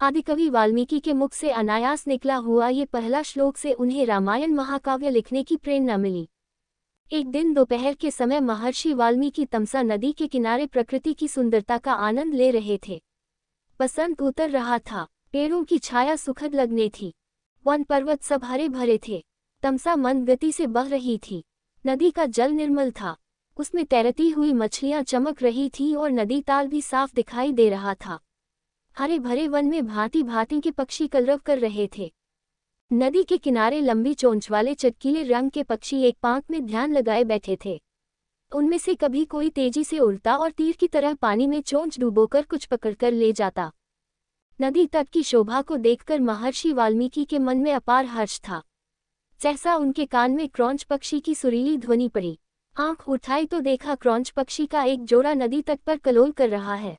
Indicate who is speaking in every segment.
Speaker 1: आदिकवि वाल्मीकि के मुख से अनायास निकला हुआ ये पहला श्लोक से उन्हें रामायण महाकाव्य लिखने की प्रेरणा मिली। एक दिन दोपहर के समय महर्षि वाल्मीकि तमसा नदी के किनारे प्रकृति की सुंदरता का आनंद ले रहे थे। बसंत उतर रहा था, पेड़ों की छाया सुखद लगने थी, वन पर्वत सब हरे भरे थे। तमसा मंद गति से बह रही थी, नदी का जल निर्मल था, उसमें तैरती हुई मछलियां चमक रही थी और नदी ताल भी साफ दिखाई दे रहा था। हरे भरे वन में भांति भांति के पक्षी कलरव कर रहे थे। नदी के किनारे लंबी चोंच वाले चटकीले रंग के पक्षी एक पांख में ध्यान लगाए बैठे थे। उनमें से कभी कोई तेजी से उड़ता और तीर की तरह पानी में चोंच डुबोकर कुछ पकड़कर ले जाता। नदी तट की शोभा को देखकर महर्षि वाल्मीकि के मन में अपार हर्ष था। सहसा उनके कान में क्रौंच पक्षी की सुरीली ध्वनि पड़ी। आंख उठाई तो देखा क्रौंच पक्षी का एक जोड़ा नदी तट पर कलोल कर रहा है।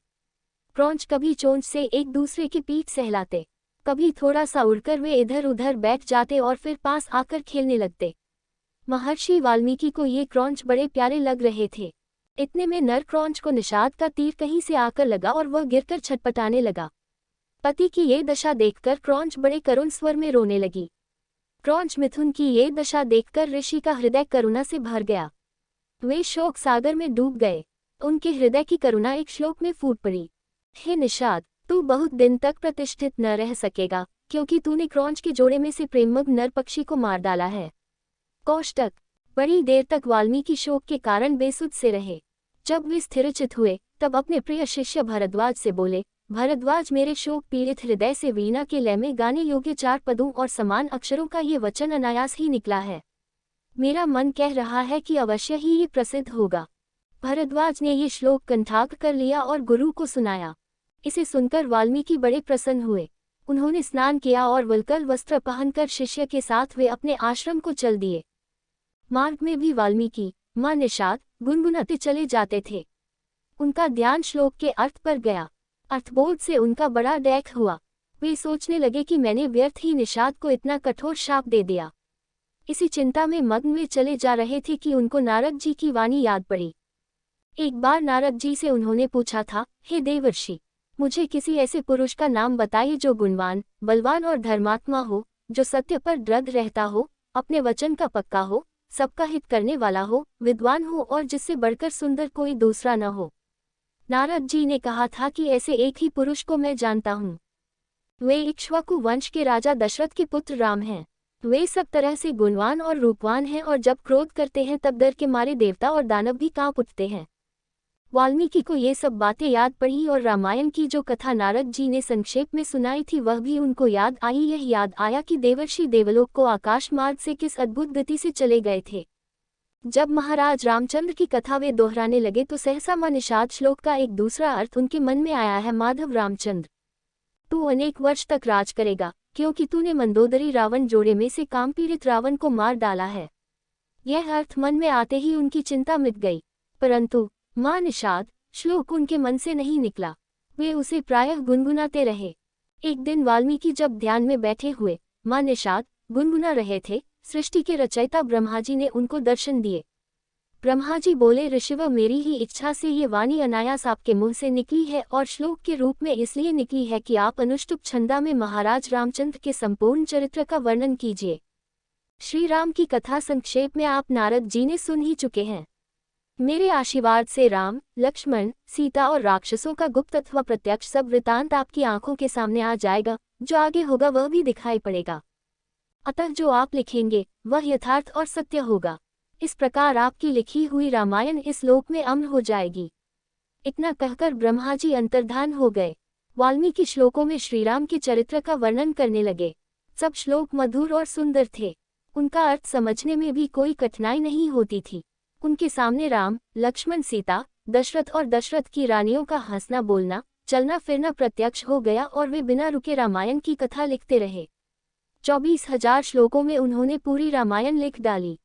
Speaker 1: क्रौंच कभी चोंच से एक दूसरे की पीठ सहलाते, कभी थोड़ा सा उड़कर वे इधर उधर बैठ जाते और फिर पास आकर खेलने लगते। महर्षि वाल्मीकि को ये क्रौंच बड़े प्यारे लग रहे थे। इतने में नर क्रौंच को निषाद का तीर कहीं से आकर लगा और वह गिरकर छटपटाने लगा। पति की ये दशा देखकर क्रौंच बड़े करुण स्वर में रोने लगी। क्रौंच मिथुन की ये दशा देखकर ऋषि का हृदय करुणा से भर गया। वे शोक सागर में डूब गए। उनके हृदय की करुणा एक श्लोक में फूट पड़ी। हे निषाद, तू बहुत दिन तक प्रतिष्ठित न रह सकेगा, क्योंकि तूने क्रौंच के जोड़े में से प्रेममग्न नर पक्षी को मार डाला है। कोष्टक। बड़ी देर तक वाल्मीकि शोक के कारण बेसुध से रहे। जब वे स्थिरचित हुए तब अपने प्रिय शिष्य भरद्वाज से बोले, भरद्वाज, मेरे शोक पीड़ित हृदय से वीणा के लय में गाने योग्य 4 पदों और समान अक्षरों का ये वचन अनायास ही निकला है। मेरा मन कह रहा है कि अवश्य ही ये प्रसिद्ध होगा। भरद्वाज ने ये श्लोक कंठाग्र कर लिया और गुरु को सुनाया। इसे सुनकर वाल्मीकि बड़े प्रसन्न हुए। उन्होंने स्नान किया और वल्कल वस्त्र पहनकर शिष्य के साथ वे अपने आश्रम को चल दिए। मार्ग में भी वाल्मीकि मां निषाद गुनगुनाते चले जाते थे। उनका ध्यान श्लोक के अर्थ पर गया। अर्थबोध से उनका बड़ा डैख हुआ। वे सोचने लगे कि मैंने व्यर्थ ही निषाद को इतना कठोर शाप दे दिया। इसी चिंता में मग्न वे चले जा रहे थे कि उनको नारद जी की वाणी याद पड़ी। एक बार नारद जी से उन्होंने पूछा था, हे देवर्षि, मुझे किसी ऐसे पुरुष का नाम बताइए जो गुणवान, बलवान और धर्मात्मा हो, जो सत्य पर दृढ़ रहता हो, अपने वचन का पक्का हो, सबका हित करने वाला हो, विद्वान हो और जिससे बढ़कर सुंदर कोई दूसरा न हो। नारद जी ने कहा था कि ऐसे एक ही पुरुष को मैं जानता हूँ। वे इक्ष्वाकु वंश के राजा दशरथ के पुत्र राम हैं। वे सब तरह से गुणवान और रूपवान हैं और जब क्रोध करते हैं तब डर के मारे देवता और दानव भी कांप उठते हैं। वाल्मीकि को ये सब बातें याद पड़ी और रामायण की जो कथा नारद जी ने संक्षेप में सुनाई थी वह भी उनको याद आई। यह याद आया कि देवर्षि देवलोक को आकाश मार्ग से किस अद्भुत गति से चले गए थे। जब महाराज रामचंद्र की कथा वे दोहराने लगे तो सहसा मां निषाद श्लोक का एक दूसरा अर्थ उनके मन में आया है। माधव रामचंद्र, तू अनेक वर्ष तक राज करेगा, क्योंकि तूने मंदोदरी रावण जोड़े में से कामपीड़ित रावण को मार डाला है। यह अर्थ मन में आते ही उनकी चिंता मिट गई। परंतु मां निषाद श्लोक उनके मन से नहीं निकला। वे उसे प्रायः गुनगुनाते रहे। एक दिन वाल्मीकि जब ध्यान में बैठे हुए मां निषाद गुनगुना रहे थे, सृष्टि के रचयिता ब्रह्मा जी ने उनको दर्शन दिए। ब्रह्मा जी बोले, ऋषिव, मेरी ही इच्छा से ये वाणी अनायास आपके मुंह से निकली है और श्लोक के रूप में इसलिए निकली है कि आप अनुष्टुप छंदा में महाराज रामचंद्र के संपूर्ण चरित्र का वर्णन कीजिए। श्री राम की कथा संक्षेप में आप नारद जी ने सुन ही चुके हैं। मेरे आशीर्वाद से राम, लक्ष्मण, सीता और राक्षसों का गुप्त अथवा प्रत्यक्ष सब वृतांत आपकी आंखों के सामने आ जाएगा। जो आगे होगा वह भी दिखाई पड़ेगा। अतः जो आप लिखेंगे वह यथार्थ और सत्य होगा। इस प्रकार आपकी लिखी हुई रामायण इस लोक में अमर हो जाएगी। इतना कहकर ब्रह्मा जी अंतर्धान हो गए। वाल्मीकि श्लोकों में श्रीराम के चरित्र का वर्णन करने लगे। सब श्लोक मधुर और सुंदर थे। उनका अर्थ समझने में भी कोई कठिनाई नहीं होती थी। उनके सामने राम, लक्ष्मण, सीता, दशरथ और दशरथ की रानियों का हंसना बोलना, चलना फिरना प्रत्यक्ष हो गया और वे बिना रुके रामायण की कथा लिखते रहे। 24,000 श्लोकों में उन्होंने पूरी रामायण लिख डाली।